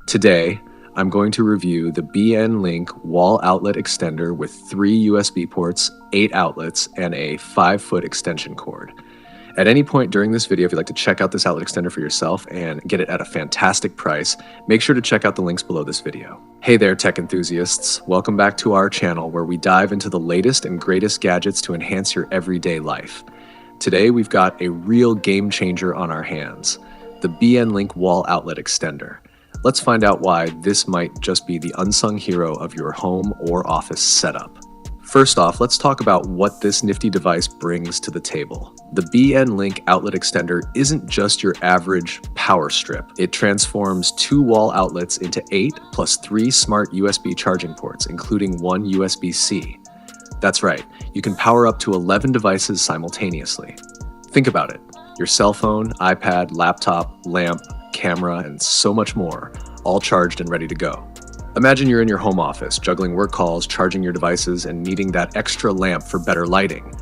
Today, I'm going to review the BN-Link wall outlet extender with 3 USB ports, 8 outlets, and a 5-foot extension cord. At any point during this video, if you'd like to check out this outlet extender for yourself and get it at a fantastic price, make sure to check out the links below this video. Hey there, tech enthusiasts. Welcome back to our channel where we dive into the latest and greatest gadgets to enhance your everyday life. Today, we've got a real game changer on our hands, the BN-Link wall outlet extender. Let's find out why this might just be the unsung hero of your home or office setup. First off, let's talk about what this nifty device brings to the table. The BN-Link outlet extender isn't just your average power strip. It transforms 2 wall outlets into 8 plus 3 smart USB charging ports, including 1 USB-C. That's right, you can power up to 11 devices simultaneously. Think about it. Your cell phone, iPad, laptop, lamp, camera, and so much more, all charged and ready to go. Imagine you're in your home office, juggling work calls, charging your devices, and needing that extra lamp for better lighting.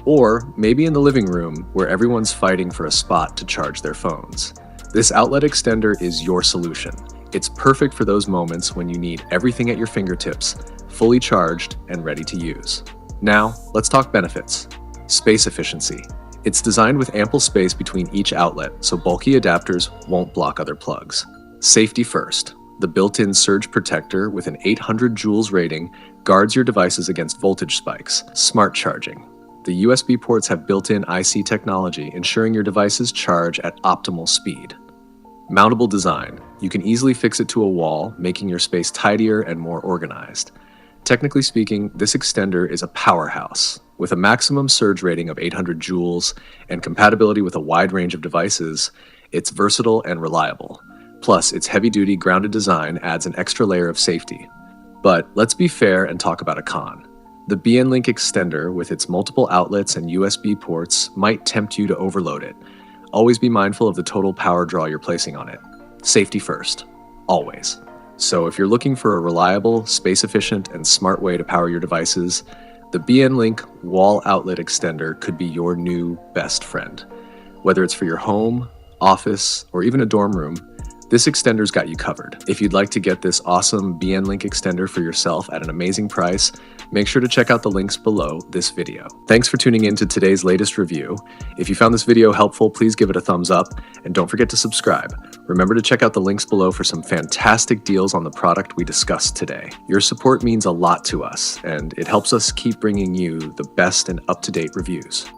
Or maybe in the living room, where everyone's fighting for a spot to charge their phones. This outlet extender is your solution. It's perfect for those moments when you need everything at your fingertips, fully charged and ready to use. Now, let's talk benefits. Space efficiency. It's designed with ample space between each outlet, so bulky adapters won't block other plugs. Safety first. The built-in surge protector with an 800 joules rating guards your devices against voltage spikes. Smart charging. The USB ports have built-in IC technology, ensuring your devices charge at optimal speed. Mountable design. You can easily fix it to a wall, making your space tidier and more organized. Technically speaking, this extender is a powerhouse. With a maximum surge rating of 800 joules and compatibility with a wide range of devices, it's versatile and reliable. Plus, its heavy-duty grounded design adds an extra layer of safety. But let's be fair and talk about a con. The BN-Link extender, with its multiple outlets and USB ports, might tempt you to overload it. Always be mindful of the total power draw you're placing on it. Safety first. Always. So if you're looking for a reliable, space-efficient, and smart way to power your devices, the BN-Link wall outlet extender could be your new best friend. Whether it's for your home, office, or even a dorm room, this extender's got you covered. If you'd like to get this awesome BN-Link extender for yourself at an amazing price, make sure to check out the links below this video. Thanks for tuning in to today's latest review. If you found this video helpful, please give it a thumbs up, and don't forget to subscribe. Remember to check out the links below for some fantastic deals on the product we discussed today. Your support means a lot to us, and it helps us keep bringing you the best and up-to-date reviews.